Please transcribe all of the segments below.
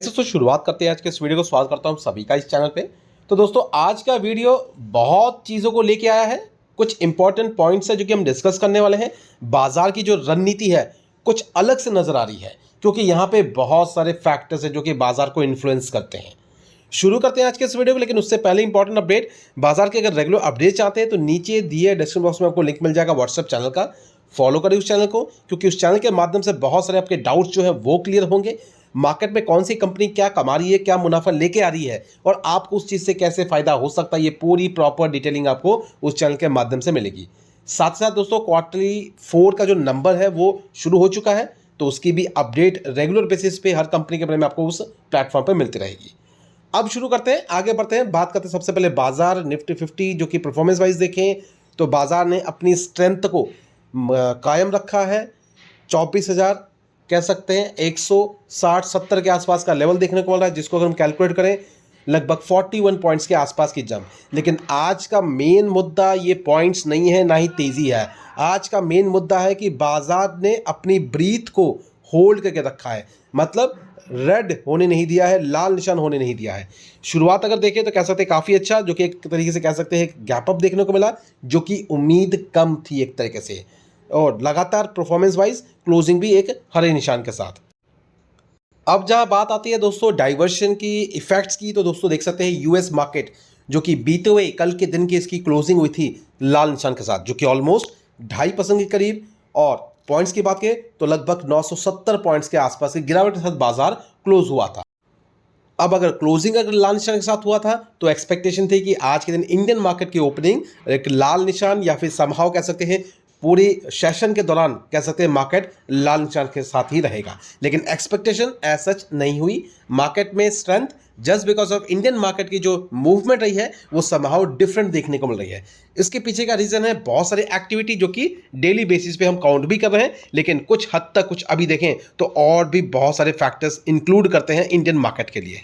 दोस्तों शुरुआत करते हैं आज के इस वीडियो को। स्वागत करता हूं सभी का इस चैनल पे। तो दोस्तों आज का वीडियो बहुत चीज़ों को लेके आया है। कुछ इंपॉर्टेंट पॉइंट्स है जो कि हम डिस्कस करने वाले हैं। बाजार की जो रणनीति है कुछ अलग से नज़र आ रही है, क्योंकि यहाँ पे बहुत सारे फैक्टर्स हैं जो कि बाजार को इन्फ्लुएंस करते हैं। शुरू करते हैं आज के इस वीडियो को, लेकिन उससे पहले इंपॉर्टेंट अपडेट, बाजार के अगर रेगुलर अपडेट चाहते हैं तो नीचे दिए डिस्क्रिप्शन बॉक्स में आपको लिंक मिल जाएगा व्हाट्सएप चैनल का। फॉलो करें उस चैनल को, क्योंकि उस चैनल के माध्यम से बहुत सारे आपके डाउट्स जो है वो क्लियर होंगे। मार्केट में कौन सी कंपनी क्या कमा रही है, क्या मुनाफा लेके आ रही है और आपको उस चीज़ से कैसे फ़ायदा हो सकता है, ये पूरी प्रॉपर डिटेलिंग आपको उस चैनल के माध्यम से मिलेगी। साथ साथ दोस्तों Q4 का जो नंबर है वो शुरू हो चुका है, तो उसकी भी अपडेट रेगुलर बेसिस पे हर कंपनी के बारे में आपको उस प्लेटफॉर्म पर मिलती रहेगी। अब शुरू करते हैं, आगे बढ़ते हैं, बात करते हैं सबसे पहले बाजार निफ्टी 50 जो कि परफॉर्मेंस वाइज देखें तो बाजार ने अपनी स्ट्रेंथ को कायम रखा है। 24,000 कह सकते हैं 160-70 के आसपास का लेवल देखने को मिल रहा है, जिसको अगर हम कैलकुलेट करें लगभग 41 पॉइंट्स के आसपास की जंप। लेकिन आज का मेन मुद्दा ये पॉइंट्स नहीं है, ना ही तेज़ी है। आज का मेन मुद्दा है कि बाजार ने अपनी ब्रीथ को होल्ड करके रखा है, मतलब रेड होने नहीं दिया है, लाल निशान होने नहीं दिया है। शुरुआत अगर देखें तो कह सकते हैं काफ़ी अच्छा, जो कि एक तरीके से कह सकते हैं गैप अप देखने को मिला, जो कि उम्मीद कम थी एक तरीके से, और लगातार परफॉर्मेंस वाइज क्लोजिंग भी एक हरे निशान के साथ। अब जहां बात आती है दोस्तों डाइवर्शन की, इफेक्ट्स की, तो दोस्तों देख सकते हैं यूएस मार्केट जो कि बीते हुए कल के दिन की इसकी क्लोजिंग हुई थी लाल निशान के साथ, जो कि ऑलमोस्ट 2.5% के करीब, और पॉइंट्स की बात करें तो लगभग 970 पॉइंट्स के आसपास की गिरावट के साथ बाजार क्लोज हुआ था। अब अगर क्लोजिंग अगर लाल निशान के साथ हुआ था तो एक्सपेक्टेशन थी कि आज के दिन इंडियन मार्केट की ओपनिंग एक लाल निशान या फिर समहाउ कह सकते हैं पूरी सेशन के दौरान कह सकते हैं मार्केट लाल निशान के साथ ही रहेगा। लेकिन एक्सपेक्टेशन एज सच नहीं हुई। मार्केट में strength just because of Indian market की जो मूवमेंट रही है वो समहाउ डिफरेंट देखने को मिल रही है। इसके पीछे का रीजन है बहुत सारी एक्टिविटी जो कि डेली बेसिस पे हम काउंट भी कर रहे हैं, लेकिन कुछ हद तक कुछ अभी देखें तो और भी बहुत सारे फैक्टर्स इंक्लूड करते हैं इंडियन मार्केट के लिए।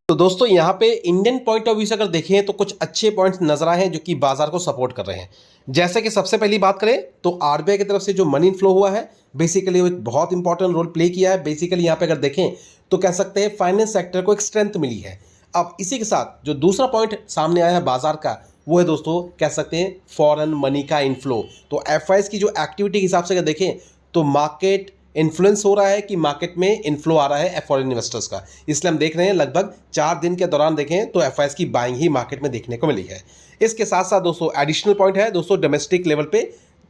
तो दोस्तों यहाँ पे इंडियन पॉइंट ऑफ व्यू से अगर देखें तो कुछ अच्छे पॉइंट्स नजर आए हैं जो कि बाजार को सपोर्ट कर रहे हैं। जैसे कि सबसे पहली बात करें तो आरबीआई की तरफ से जो मनी इनफ्लो हुआ है बेसिकली वो एक बहुत इंपॉर्टेंट रोल प्ले किया है। बेसिकली यहाँ पे अगर देखें तो कह सकते हैं फाइनेंस सेक्टर को एक स्ट्रेंथ मिली है। अब इसी के साथ जो दूसरा पॉइंट सामने आया है बाजार का वो है दोस्तों कह सकते हैं फॉरेन मनी का इनफ्लो। तो एफआईएस की जो एक्टिविटी के हिसाब से अगर देखें तो मार्केट इन्फ्लुएंस हो रहा है कि मार्केट में इन्फ्लो आ रहा है फॉरेन इन्वेस्टर्स का। इसलिए हम देख रहे हैं लगभग 4 दिन के दौरान देखें तो एफआईएस की बाइंग ही मार्केट में देखने को मिली है। इसके साथ साथ दोस्तों एडिशनल पॉइंट है दोस्तों डोमेस्टिक लेवल पे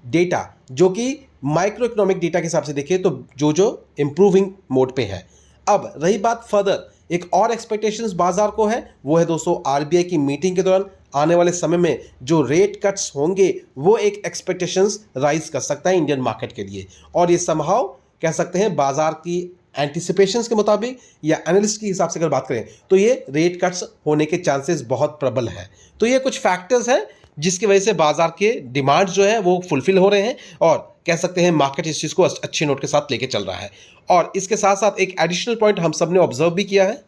डेटा, जो कि माइक्रो इकोनॉमिक डेटा के हिसाब से देखें तो जो इंप्रूविंग मोड पे है। अब रही बात फर्दर एक और एक्सपेक्टेशंस बाजार को है, वो है दोस्तों आरबीआई की मीटिंग के दौरान आने वाले समय में जो रेट कट्स होंगे वो एक एक्सपेक्टेशंस राइज कर सकता है इंडियन मार्केट के लिए। और ये समहाउ कह सकते हैं बाजार की एंटिसिपेशंस के मुताबिक या एनालिस्ट के हिसाब से अगर बात करें तो ये रेट कट्स होने के चांसेस बहुत प्रबल है। तो ये कुछ फैक्टर्स हैं जिसकी वजह से बाजार के डिमांड जो है वो फुलफिल हो रहे हैं, और कह सकते हैं मार्केट इस चीज़ को अच्छी नोट के साथ लेके चल रहा है। और इसके साथ साथ एक एडिशनल पॉइंट हम सब ने ऑब्जर्व भी किया है,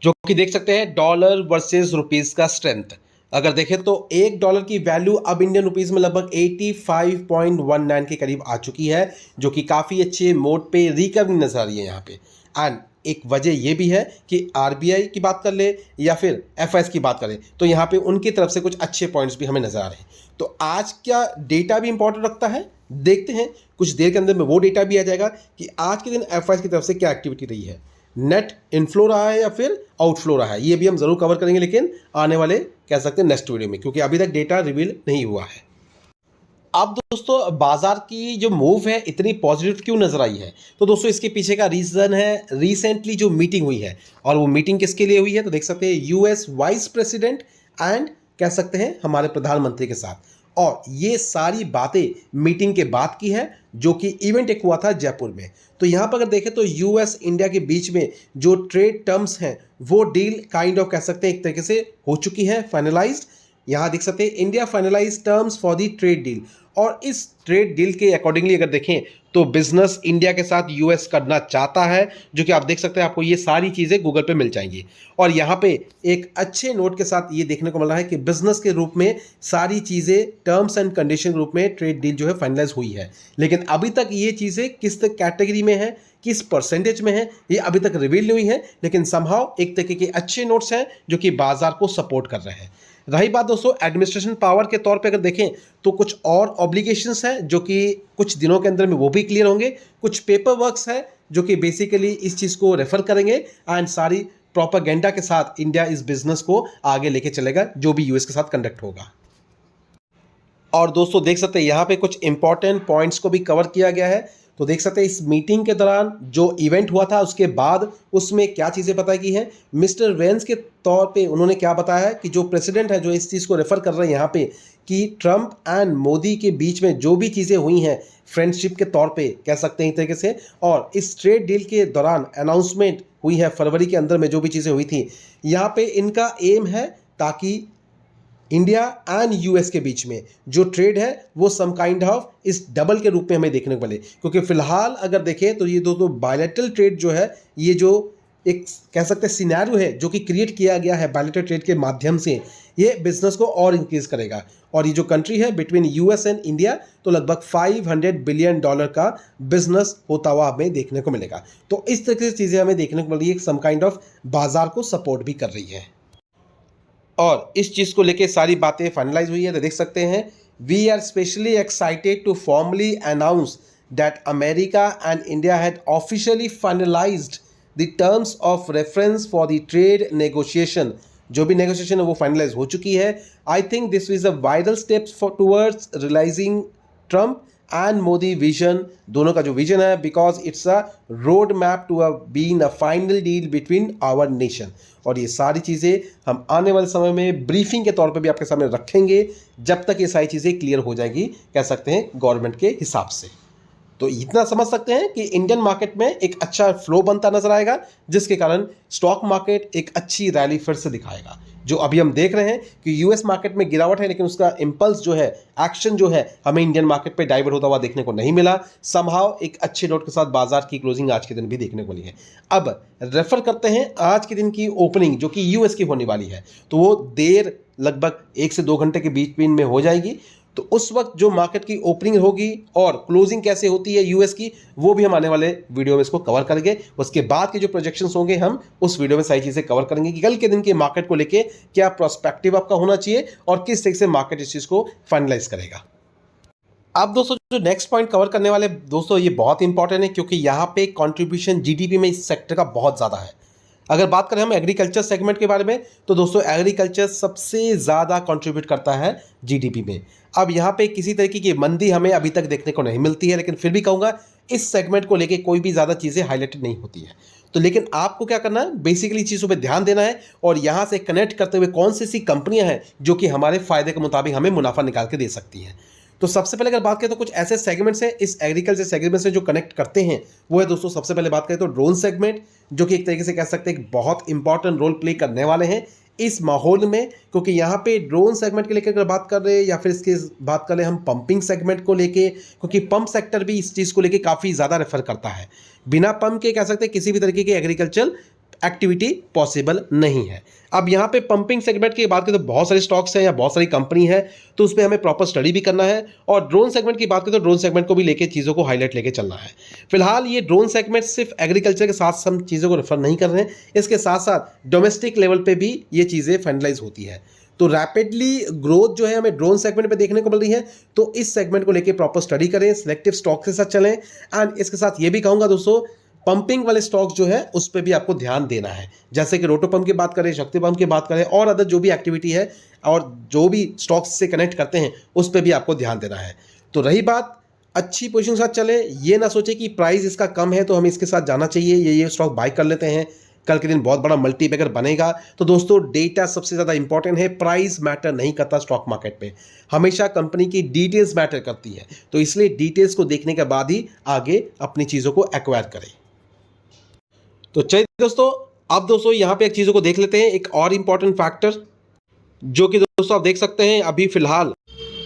जो कि देख सकते हैं डॉलर वर्सेस रुपीस का स्ट्रेंथ। अगर देखें तो $1 की वैल्यू अब इंडियन रुपीस में लगभग 85.19 के करीब आ चुकी है, जो कि काफ़ी अच्छे मोड पे रिकवरी नजर आ रही है यहाँ पे। एंड एक वजह ये भी है कि आरबीआई की बात कर ले या फिर एफआईएस की बात करें तो यहाँ पे उनकी तरफ से कुछ अच्छे पॉइंट्स भी हमें नजर आ रहे हैं। तो आज क्या डेटा भी इंपॉर्टेंट रखता है, देखते हैं कुछ देर के अंदर में वो डेटा भी आ जाएगा कि आज के दिन एफआईएस की तरफ से क्या एक्टिविटी रही है, नेट इनफ्लो रहा है या फिर आउटफ्लो रहा है, ये भी हम जरूर कवर करेंगे, लेकिन आने वाले कह सकते हैं नेक्स्ट वीडियो में, क्योंकि अभी तक डेटा रिवील नहीं हुआ है। अब दोस्तों बाजार की जो मूव है इतनी पॉजिटिव क्यों नजर आई है, तो दोस्तों इसके पीछे का रीजन है रिसेंटली जो मीटिंग हुई है। और वो मीटिंग किसके लिए हुई है तो देख सकते हैं यूएस वाइस प्रेसिडेंट एंड कह सकते हैं हमारे प्रधानमंत्री के साथ। और ये सारी बातें मीटिंग के बाद की है, जो कि इवेंट एक हुआ था जयपुर में। तो यहाँ पर अगर देखें तो यूएस इंडिया के बीच में जो ट्रेड टर्म्स हैं वो डील काइंड ऑफ कह सकते हैं एक तरीके से हो चुकी है फाइनलाइज्ड। यहाँ देख सकते हैं India finalise terms for the trade deal, और इस ट्रेड डील के अकॉर्डिंगली अगर देखें तो बिजनेस इंडिया के साथ यूएस करना चाहता है, जो कि आप देख सकते हैं, आपको ये सारी चीज़ें गूगल पे मिल जाएंगी। और यहाँ पे एक अच्छे नोट के साथ ये देखने को मिल रहा है कि बिजनेस के रूप में सारी चीज़ें टर्म्स एंड कंडीशन रूप में ट्रेड डील जो है फाइनलाइज हुई है, लेकिन अभी तक ये चीज़ें किस कैटेगरी में है, किस परसेंटेज में है, ये अभी तक रिवील नहीं हुई है, लेकिन समहाउ एक तरीके के अच्छे नोट्स हैं जो कि बाजार को सपोर्ट कर रहे हैं। रही बात दोस्तों एडमिनिस्ट्रेशन पावर के तौर पे अगर देखें तो कुछ और ऑब्लिगेशंस हैं जो कि कुछ दिनों के अंदर में वो भी क्लियर होंगे, कुछ पेपर वर्क्स है जो कि बेसिकली इस चीज़ को रेफर करेंगे एंड सारी प्रोपेगेंडा के साथ इंडिया इस बिजनेस को आगे लेके चलेगा जो भी यूएस के साथ कंडक्ट होगा। और दोस्तों देख सकते हैं यहाँ पे कुछ इंपॉर्टेंट पॉइंट्स को भी कवर किया गया है। तो देख सकते हैं इस मीटिंग के दौरान जो इवेंट हुआ था उसके बाद उसमें क्या चीज़ें बताई गई हैं। मिस्टर वेंस के तौर पे उन्होंने क्या बताया है कि जो प्रेसिडेंट है जो इस चीज़ को रेफर कर रहे हैं यहाँ पे कि ट्रंप एंड मोदी के बीच में जो भी चीज़ें हुई हैं फ्रेंडशिप के तौर पे कह सकते हैं एक तरीके से, और इस ट्रेड डील के दौरान अनाउंसमेंट हुई है फरवरी के अंदर में जो भी चीज़ें हुई थी, यहाँ पे इनका एम है ताकि इंडिया एंड यूएस के बीच में जो ट्रेड है वो सम काइंड ऑफ इस डबल के रूप में हमें देखने को मिले, क्योंकि फिलहाल अगर देखें तो ये दो बायलैटरल ट्रेड जो है, ये जो एक कह सकते हैं सिनेरियो है जो कि क्रिएट किया गया है बायलैटरल ट्रेड के माध्यम से, ये बिजनेस को और इंक्रीज करेगा। और ये जो कंट्री है बिटवीन यूएस एंड इंडिया तो लगभग $500 बिलियन का बिजनेस होता हुआ हमें देखने को मिलेगा। तो इस तरह की चीज़ें हमें देखने को मिल रही है, सम काइंड ऑफ बाजार को सपोर्ट भी कर रही है। और इस चीज़ को लेके सारी बातें फाइनलाइज हुई है। तो देख सकते हैं we are specially excited to formally announce that America and India had officially finalised the terms of reference for the trade negotiation. जो भी नेगोशिएशन है वो फाइनलाइज हो चुकी है। I think this is a vital steps for towards realising Trump and Modi vision, दोनों का जो विजन है, because it's a road map to been a final deal between our nation. और ये सारी चीज़ें हम आने वाले समय में ब्रीफिंग के तौर पे भी आपके सामने रखेंगे जब तक ये सारी चीज़ें क्लियर हो जाएगी, कह सकते हैं गवर्नमेंट के हिसाब से। तो इतना समझ सकते हैं कि इंडियन मार्केट में एक अच्छा फ्लो बनता नजर आएगा, जिसके कारण स्टॉक मार्केट एक अच्छी रैली फिर से दिखाएगा। जो अभी हम देख रहे हैं कि यूएस मार्केट में गिरावट है, लेकिन उसका इंपल्स जो है, एक्शन जो है, हमें इंडियन मार्केट पे डाइवर्ट होता हुआ देखने को नहीं मिला। समहाउ एक अच्छे नोट के साथ बाजार की क्लोजिंग आज के दिन भी देखने को मिली है। अब रेफर करते हैं आज के दिन की ओपनिंग जो कि यूएस की होने वाली है, तो वो देर लगभग 1 से 2 घंटे के बीच में हो जाएगी। तो उस वक्त जो मार्केट की ओपनिंग होगी और क्लोजिंग कैसे होती है यूएस की, वो भी हम आने वाले वीडियो में इसको कवर करेंगे। उसके बाद के जो प्रोजेक्शंस होंगे हम उस वीडियो में सारी चीज़ें कवर करेंगे कि कल के दिन के मार्केट को लेके क्या प्रोस्पेक्टिव आपका होना चाहिए और किस तरीके से मार्केट इस चीज़ को फाइनलाइज करेगा। अब दोस्तों जो नेक्स्ट पॉइंट कवर करने वाले दोस्तों ये बहुत इंपॉर्टेंट है, क्योंकि यहाँ पे कंट्रीब्यूशन जीडीपी में इस सेक्टर का बहुत ज़्यादा है। अगर बात करें हम एग्रीकल्चर सेगमेंट के बारे में, तो दोस्तों एग्रीकल्चर सबसे ज़्यादा कंट्रीब्यूट करता है जीडीपी में। अब यहाँ पे किसी तरीके की मंदी हमें अभी तक देखने को नहीं मिलती है, लेकिन फिर भी कहूँगा इस सेगमेंट को लेके कोई भी ज़्यादा चीज़ें हाईलाइटेड नहीं होती है। तो लेकिन आपको क्या करना है, बेसिकली चीज़ों पे ध्यान देना है और यहाँ से कनेक्ट करते हुए कौन सी ऐसी कंपनियाँ हैं जो कि हमारे फ़ायदे के मुताबिक हमें मुनाफा निकाल के दे सकती हैं। तो सबसे पहले अगर बात करें तो कुछ ऐसे सेगमेंट्स हैं इस एग्रीकल्चर सेगमेंट से जो कनेक्ट करते हैं, वो है दोस्तों सबसे पहले बात करें तो ड्रोन सेगमेंट, जो कि एक तरीके से कह सकते हैं बहुत इंपॉर्टेंट रोल प्ले करने वाले हैं इस माहौल में, क्योंकि यहाँ पे ड्रोन सेगमेंट के लेकर अगर बात कर रहे हैं या फिर इसके बात करें हम पंपिंग सेगमेंट को लेके, क्योंकि पंप सेक्टर भी इस चीज़ को लेके काफ़ी ज़्यादा रेफर करता है। बिना पंप के कह सकते हैं किसी भी तरीके की एग्रीकल्चर एक्टिविटी पॉसिबल नहीं है। अब यहाँ पे पंपिंग सेगमेंट की बात करें तो बहुत सारे स्टॉक्स हैं या बहुत सारी कंपनी है, तो उस पर हमें प्रॉपर स्टडी भी करना है। और ड्रोन सेगमेंट की बात करें तो ड्रोन सेगमेंट को भी लेके चीज़ों को हाईलाइट लेके चलना है। फिलहाल ये ड्रोन सेगमेंट सिर्फ एग्रीकल्चर के साथ हम चीज़ों को रेफर नहीं कर रहे हैं, इसके साथ साथ डोमेस्टिक लेवल पर भी ये चीज़ें फाइनलाइज होती है। तो रैपिडली ग्रोथ जो है हमें ड्रोन सेगमेंट पे देखने को मिल रही है, तो इस सेगमेंट को लेके प्रॉपर स्टडी करें, सिलेक्टिव स्टॉक के साथ चलें। एंड इसके साथ ये भी कहूँगा दोस्तों, पंपिंग वाले स्टॉक्स जो है उस पर भी आपको ध्यान देना है, जैसे कि रोटो पंप की बात करें, शक्ति पंप की बात करें और अदर जो भी एक्टिविटी है और जो भी स्टॉक्स से कनेक्ट करते हैं उस पर भी आपको ध्यान देना है। तो रही बात अच्छी पोजीशन के साथ चले, ये ना सोचे कि प्राइस इसका कम है तो हमें इसके साथ जाना चाहिए, ये स्टॉक बाय कर लेते हैं, कल के दिन बहुत बड़ा मल्टीबैगर बनेगा। तो दोस्तों डेटा सबसे ज़्यादा इंपॉर्टेंट है, प्राइस मैटर नहीं करता स्टॉक मार्केट पे, हमेशा कंपनी की डिटेल्स मैटर करती है। तो इसलिए डिटेल्स को देखने के बाद ही आगे अपनी चीज़ों को एक्वायर करें। तो चलिए दोस्तों, अब दोस्तों यहाँ पे एक चीज़ों को देख लेते हैं, एक और इम्पॉर्टेंट फैक्टर जो कि दोस्तों आप देख सकते हैं अभी फिलहाल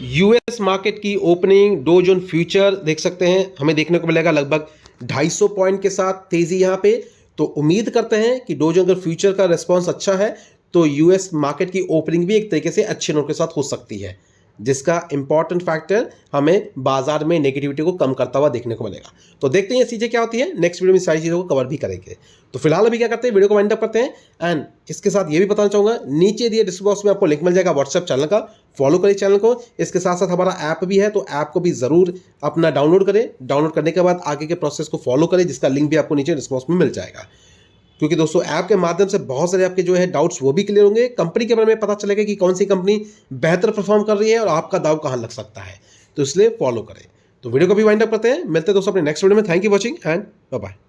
यूएस मार्केट की ओपनिंग डो जोन फ्यूचर देख सकते हैं, हमें देखने को मिलेगा लगभग 250 पॉइंट के साथ तेजी यहां पे। तो उम्मीद करते हैं कि डो जोन अगर फ्यूचर का रिस्पांस अच्छा है तो यूएस मार्केट की ओपनिंग भी एक तरीके से अच्छे नोट के साथ हो सकती है, जिसका इंपॉर्टेंट फैक्टर हमें बाजार में नेगेटिविटी को कम करता हुआ देखने को मिलेगा। तो देखते हैं ये चीज़ें क्या होती है, नेक्स्ट वीडियो में सारी चीज़ों को कवर भी करेंगे। तो फिलहाल अभी क्या करते हैं, वीडियो को वाइंड अप करते हैं। एंड इसके साथ ये भी बताना चाहूँगा, नीचे दिए डिस्क्रिप्शन बॉक्स में आपको लिंक मिल जाएगा व्हाट्सएप चैनल का, फॉलो करिए चैनल को। इसके साथ साथ हमारा ऐप भी है, तो ऐप को भी ज़रूर अपना डाउनलोड करें। डाउनलोड करने के बाद आगे के प्रोसेस को फॉलो करें, जिसका लिंक भी आपको नीचे डिस्क्रिप्शन बॉक्स में मिल जाएगा। क्योंकि दोस्तों ऐप के माध्यम से बहुत सारे आपके जो है डाउट्स वो भी क्लियर होंगे, कंपनी के बारे में पता चलेगा कि कौन सी कंपनी बेहतर परफॉर्म कर रही है और आपका दाव कहाँ लग सकता है। तो इसलिए फॉलो करें। तो वीडियो को भी वाइंड अप करते हैं, मिलते हैं दोस्तों अपने नेक्स्ट वीडियो में। Thank you watching and bye bye.